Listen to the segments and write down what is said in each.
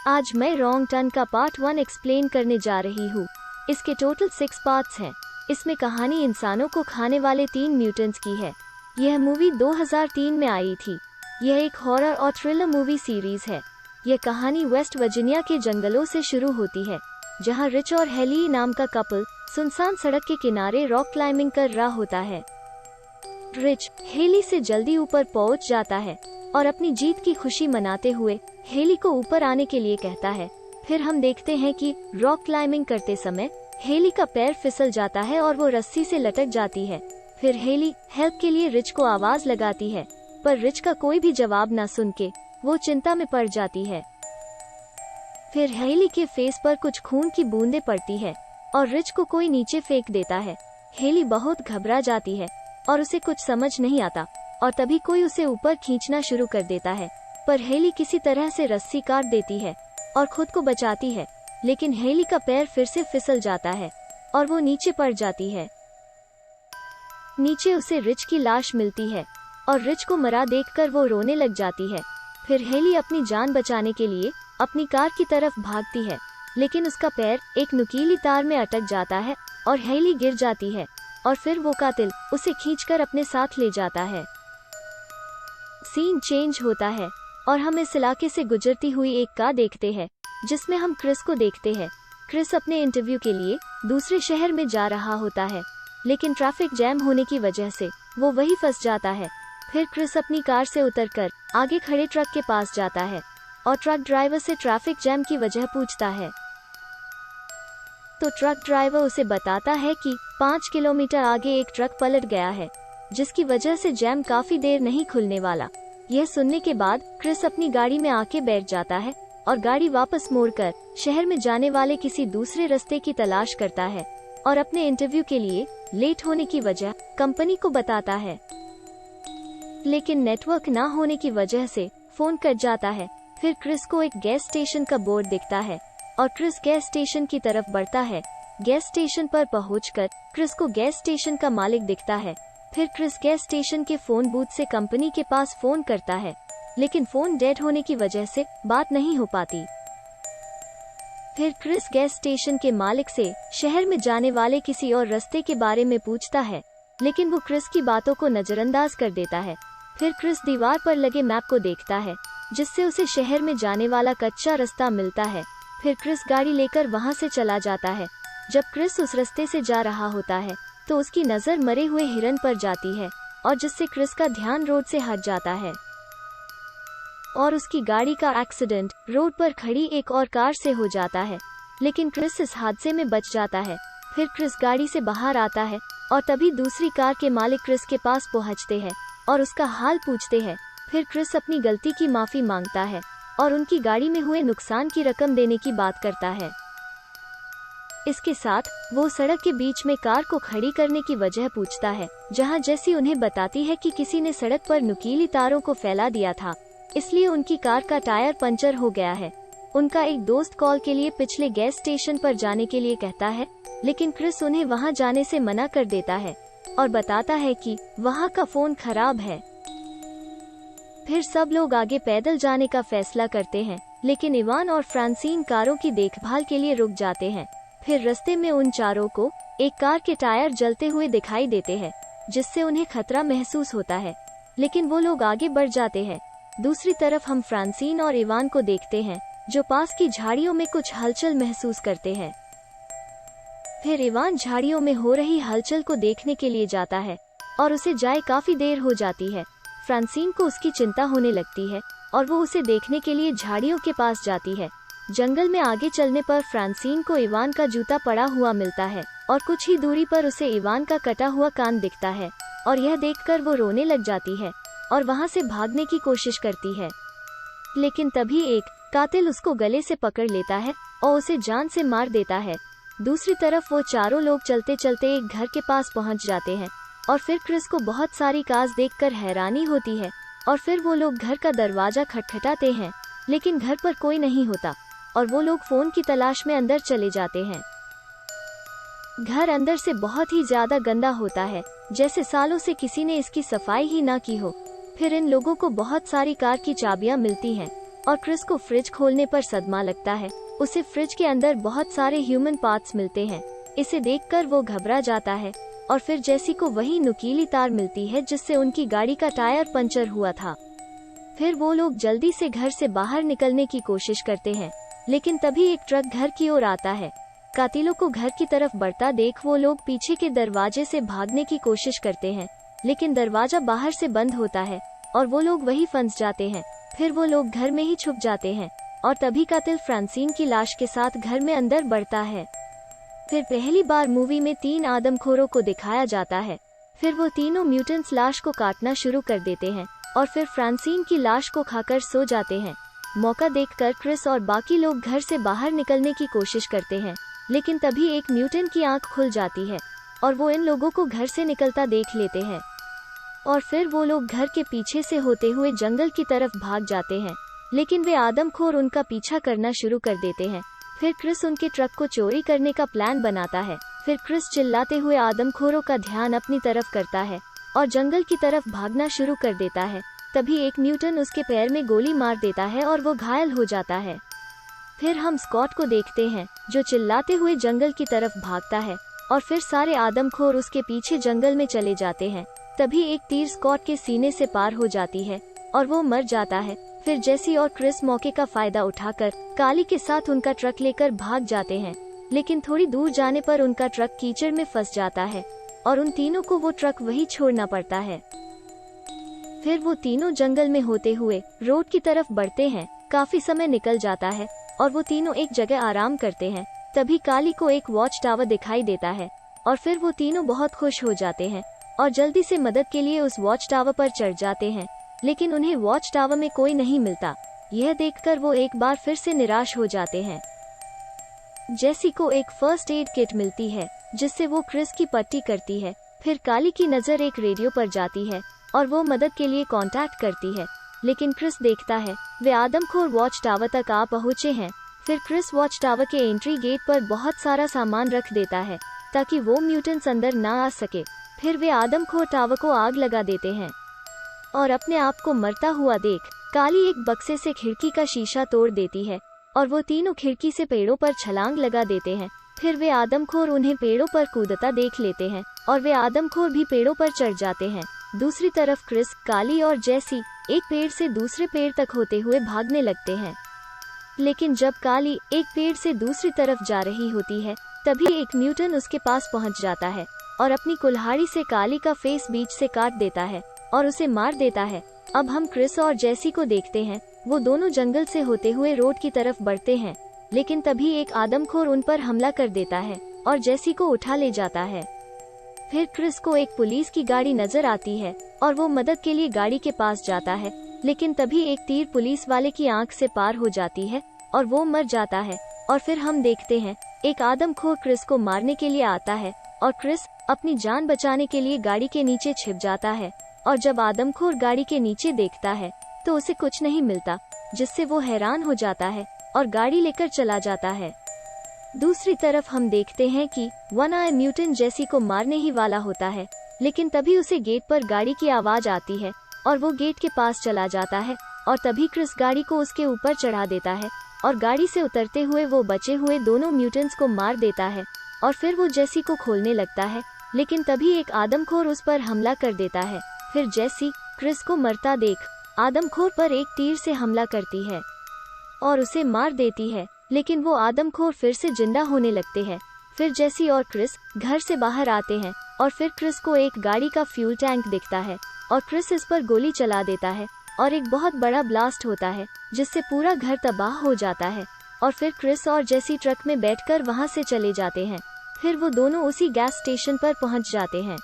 आज मैं wrong turn का पार्ट 1 एक्सप्लेन करने जा रही हूँ। इसके टोटल 6 पार्ट्स हैं। इसमें कहानी इंसानों को खाने वाले 3 म्यूटेंट्स की है। यह मूवी 2003 में आई थी। यह एक हॉरर और थ्रिलर मूवी सीरीज है। यह कहानी वेस्ट वर्जीनिया के जंगलों से शुरू होती है, जहाँ रिच और हेली नाम का कपल सुनसान सड़क के किनारे रॉक क्लाइंबिंग कर रहा होता है। रिच हेली से जल्दी ऊपर पहुंच जाता है और अपनी जीत की खुशी मनाते हुए हेली को ऊपर आने के लिए कहता है। फिर हम देखते हैं कि रॉक क्लाइंबिंग करते समय हेली का पैर फिसल जाता है और वो रस्सी से लटक जाती है। फिर हेली हेल्प के लिए रिच को आवाज लगाती है, पर रिच का कोई भी जवाब ना सुन के वो चिंता में पड़ जाती है। फिर हेली के फेस पर कुछ खून की बूंदें पड़ती है और रिच को कोई नीचे फेंक देता है। हेली बहुत घबरा जाती है और उसे कुछ समझ नहीं आता, और तभी कोई उसे ऊपर खींचना शुरू कर देता है, पर हेली किसी तरह से रस्सी काट देती है और खुद को बचाती है। लेकिन हेली का पैर फिर से फिसल जाता है और वो नीचे पड़ जाती है। नीचे उसे रिच की लाश मिलती है और रिच को मरा देखकर वो रोने लग जाती है। फिर हेली अपनी जान बचाने के लिए अपनी कार की तरफ भागती है, लेकिन उसका पैर एक नुकीली तार में अटक जाता है और हेली गिर जाती है, और फिर वो कातिल उसे खींचकर अपने साथ ले जाता है। सीन चेंज होता है और हम इस इलाके से गुजरती हुई एक कार देखते हैं, जिसमें हम क्रिस को देखते हैं। क्रिस अपने इंटरव्यू के लिए दूसरे शहर में जा रहा होता है, लेकिन ट्रैफिक जैम होने की वजह से वो वहीं फंस जाता है। फिर क्रिस अपनी कार से उतरकर आगे खड़े ट्रक के पास जाता है और ट्रक ड्राइवर से ट्रैफिक जैम की वजह पूछता है। तो ट्रक ड्राइवर उसे बताता है कि 5 किलोमीटर आगे एक ट्रक पलट गया है, जिसकी वजह से जैम काफी देर नहीं खुलने वाला। यह सुनने के बाद क्रिस अपनी गाड़ी में आके बैठ जाता है और गाड़ी वापस मोड़कर शहर में जाने वाले किसी दूसरे रास्ते की तलाश करता है, और अपने इंटरव्यू के लिए लेट होने की वजह कंपनी को बताता है। लेकिन नेटवर्क ना होने की वजह से फोन कट जाता है। फिर क्रिस को एक गैस स्टेशन का बोर्ड दिखता है और क्रिस गैस स्टेशन की तरफ बढ़ता है। गैस स्टेशन पर पहुंचकर क्रिस को गैस स्टेशन का मालिक दिखता है। फिर क्रिस गैस स्टेशन के फोन बूथ से कंपनी के पास फोन करता है, लेकिन फोन डेड होने की वजह से बात नहीं हो पाती। फिर क्रिस गैस स्टेशन के मालिक से शहर में जाने वाले किसी और रास्ते के बारे में पूछता है, लेकिन वो क्रिस की बातों को नजरअंदाज कर देता है। फिर क्रिस दीवार पर लगे मैप को देखता है, जिससे उसे शहर में जाने वाला कच्चा रास्ता मिलता है। फिर क्रिस गाड़ी लेकर वहां से चला जाता है। जब क्रिस उस रास्ते से जा रहा होता है, तो उसकी नजर मरे हुए हिरन पर जाती है, और जिससे क्रिस का ध्यान रोड से हट जाता है और उसकी गाड़ी का एक्सीडेंट रोड पर खड़ी एक और कार से हो जाता है। लेकिन क्रिस इस हादसे में बच जाता है। फिर क्रिस गाड़ी से बाहर आता है और तभी दूसरी कार के मालिक क्रिस के पास पहुंचते हैं और उसका हाल पूछते हैं। फिर क्रिस अपनी गलती की माफी मांगता है और उनकी गाड़ी में हुए नुकसान की रकम देने की बात करता है। इसके साथ वो सड़क के बीच में कार को खड़ी करने की वजह पूछता है, जहां जेसी उन्हें बताती है कि किसी ने सड़क पर नुकीली तारों को फैला दिया था, इसलिए उनकी कार का टायर पंचर हो गया है। उनका एक दोस्त कॉल के लिए पिछले गैस स्टेशन पर जाने के लिए कहता है, लेकिन क्रिस उन्हें वहां जाने से मना कर देता है और बताता है कि वहां का फोन खराब है। फिर सब लोग आगे पैदल जाने का फैसला करते हैं, लेकिन इवान और फ्रांसीन कारों की देखभाल के लिए रुक जाते हैं। फिर रास्ते में उन चारों को एक कार के टायर जलते हुए दिखाई देते हैं, जिससे उन्हें खतरा महसूस होता है, लेकिन वो लोग आगे बढ़ जाते हैं। दूसरी तरफ हम फ्रांसीन और इवान को देखते हैं, जो पास की झाड़ियों में कुछ हलचल महसूस करते हैं। फिर इवान झाड़ियों में हो रही हलचल को देखने के लिए जाता है और उसे जाए काफी देर हो जाती है। फ्रांसीन को उसकी चिंता होने लगती है और वो उसे देखने के लिए झाड़ियों के पास जाती है। जंगल में आगे चलने पर फ्रांसीन को इवान का जूता पड़ा हुआ मिलता है और कुछ ही दूरी पर उसे इवान का कटा हुआ कान दिखता है, और यह देखकर वो रोने लग जाती है और वहां से भागने की कोशिश करती है। लेकिन तभी एक कातिल उसको गले से पकड़ लेता है और उसे जान से मार देता है। दूसरी तरफ वो चारों लोग चलते चलते एक घर के पास पहुंच जाते हैं और फिर क्रिस को बहुत सारी कार्स देखकर हैरानी होती है, और फिर वो लोग घर का दरवाजा खटखटाते हैं, लेकिन घर पर कोई नहीं होता और वो लोग फोन की तलाश में अंदर चले जाते हैं। घर अंदर से बहुत ही ज्यादा गंदा होता है, जैसे सालों से किसी ने इसकी सफाई ही ना की हो। फिर इन लोगों को बहुत सारी कार की चाबियां मिलती हैं और क्रिस को फ्रिज खोलने पर सदमा लगता है। उसे फ्रिज के अंदर बहुत सारे ह्यूमन पार्ट्स मिलते हैं। इसे देखकर वो घबरा जाता है और फिर जेसी को वही नुकीली तार मिलती है जिससे उनकी गाड़ी का टायर पंचर हुआ था। फिर वो लोग जल्दी से घर से बाहर निकलने की कोशिश करते हैं, लेकिन तभी एक ट्रक घर की ओर आता है। कातिलों को घर की तरफ बढ़ता देख वो लोग पीछे के दरवाजे से भागने की कोशिश करते हैं, लेकिन दरवाजा बाहर से बंद होता है और वो लोग वहीं फंस जाते हैं। फिर वो लोग घर में ही छुप जाते हैं और तभी कातिल फ्रांसीन की लाश के साथ घर में अंदर बढ़ता है। फिर पहली बार मूवी में 3 आदमखोरों को दिखाया जाता है। फिर वो तीनों म्यूटेंट्स लाश को काटना शुरू कर देते हैं और फिर फ्रांसीन की लाश को खाकर सो जाते हैं। मौका देखकर क्रिस और बाकी लोग घर से बाहर निकलने की कोशिश करते हैं, लेकिन तभी एक म्यूटेंट की आंख खुल जाती है और वो इन लोगों को घर से निकलता देख लेते हैं और फिर वो लोग घर के पीछे से होते हुए जंगल की तरफ भाग जाते हैं, लेकिन वे आदमखोर उनका पीछा करना शुरू कर देते हैं। फिर क्रिस उनके ट्रक को चोरी करने का प्लान बनाता है। फिर क्रिस चिल्लाते हुए आदमखोरों का ध्यान अपनी तरफ करता है और जंगल की तरफ भागना शुरू कर देता है। तभी एक म्यूटेंट उसके पैर में गोली मार देता है और वो घायल हो जाता है। फिर हम स्कॉट को देखते हैं जो चिल्लाते हुए जंगल की तरफ भागता है और फिर सारे आदमखोर उसके पीछे जंगल में चले जाते हैं। तभी एक तीर स्कॉट के सीने से पार हो जाती है और वो मर जाता है। फिर जेसी और क्रिस मौके का फायदा उठाकर काली के साथ उनका ट्रक लेकर भाग जाते हैं, लेकिन थोड़ी दूर जाने पर उनका ट्रक कीचड़ में फंस जाता है और उन तीनों को वो ट्रक वहीं छोड़ना पड़ता है। फिर वो तीनों जंगल में होते हुए रोड की तरफ बढ़ते हैं। काफी समय निकल जाता है और वो तीनों एक जगह आराम करते हैं। तभी काली को एक वॉच टावर दिखाई देता है और फिर वो तीनों बहुत खुश हो जाते हैं और जल्दी से मदद के लिए उस वॉच टावर पर चढ़ जाते हैं, लेकिन उन्हें वॉच टावर में कोई नहीं मिलता। यह देखकर वो एक बार फिर से निराश हो जाते हैं। जेसी को एक फर्स्ट एड किट मिलती है जिससे वो क्रिस की पट्टी करती है। फिर काली की नजर एक रेडियो पर जाती है और वो मदद के लिए कांटेक्ट करती है, लेकिन क्रिस देखता है वे आदमखोर वॉच टावर तक आ पहुँचे हैं। फिर क्रिस वॉच टावर के एंट्री गेट पर बहुत सारा सामान रख देता है ताकि वो म्यूटेंट्स अंदर ना आ सके। फिर वे आदमखोर टावर को आग लगा देते हैं और अपने आप को मरता हुआ देख काली एक बक्से से खिड़की का शीशा तोड़ देती है और वो तीनों खिड़की से पेड़ों पर छलांग लगा देते हैं। फिर वे आदमखोर उन्हें पेड़ों पर कूदता देख लेते हैं और वे आदमखोर भी पेड़ों पर चढ़ जाते हैं। दूसरी तरफ क्रिस, काली और जेसी एक पेड़ से दूसरे पेड़ तक होते हुए भागने लगते हैं, लेकिन जब काली एक पेड़ से दूसरी तरफ जा रही होती है तभी एक म्यूटेंट उसके पास पहुंच जाता है और अपनी कुल्हाड़ी से काली का फेस बीच से काट देता है और उसे मार देता है। अब हम क्रिस और जेसी को देखते हैं। वो दोनों जंगल से होते हुए रोड की तरफ बढ़ते हैं, लेकिन तभी एक आदमखोर उन पर हमला कर देता है और जेसी को उठा ले जाता है। फिर क्रिस को एक पुलिस की गाड़ी नजर आती है और वो मदद के लिए गाड़ी के पास जाता है, लेकिन तभी एक तीर पुलिस वाले की आंख से पार हो जाती है और वो मर जाता है। और फिर हम देखते हैं एक आदमखोर क्रिस को मारने के लिए आता है और क्रिस अपनी जान बचाने के लिए गाड़ी के नीचे छिप जाता है और जब आदमखोर गाड़ी के नीचे देखता है तो उसे कुछ नहीं मिलता, जिससे वो हैरान हो जाता है और गाड़ी लेकर चला जाता है। दूसरी तरफ हम देखते हैं कि वन आई म्यूटेंट जेसी को मारने ही वाला होता है, लेकिन तभी उसे गेट पर गाड़ी की आवाज आती है और वो गेट के पास चला जाता है और तभी क्रिस गाड़ी को उसके ऊपर चढ़ा देता है और गाड़ी से उतरते हुए वो बचे हुए दोनों म्यूटेंट्स को मार देता है और फिर वो जेसी को खोलने लगता है, लेकिन तभी एक आदमखोर उस पर हमला कर देता है। फिर जेसी क्रिस को मरता देख आदमखोर पर एक तीर से हमला करती है और उसे मार देती है, लेकिन वो आदमखोर फिर से जिंदा होने लगते हैं। फिर जेसी और क्रिस घर से बाहर आते हैं और फिर क्रिस को एक गाड़ी का फ्यूल टैंक दिखता है और क्रिस इस पर गोली चला देता है और एक बहुत बड़ा ब्लास्ट होता है जिससे पूरा घर तबाह हो जाता है और फिर क्रिस और जेसी ट्रक में बैठकर वहां से चले जाते हैं। फिर वो दोनों उसी गैस स्टेशन पर पहुंच जाते हैं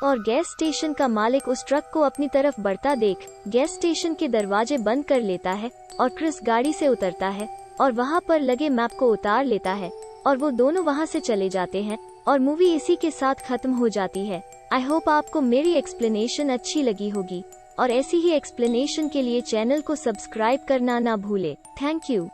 और गैस स्टेशन का मालिक उस ट्रक को अपनी तरफ बढ़ता देख गैस स्टेशन के दरवाजे बंद कर लेता है और क्रिस गाड़ी से उतरता है और वहां पर लगे मैप को उतार लेता है और वो दोनों वहां से चले जाते हैं और मूवी इसी के साथ खत्म हो जाती है। आई होप आपको मेरी एक्सप्लेनेशन अच्छी लगी होगी और ऐसी ही एक्सप्लेनेशन के लिए चैनल को सब्सक्राइब करना ना भूले। Thank you.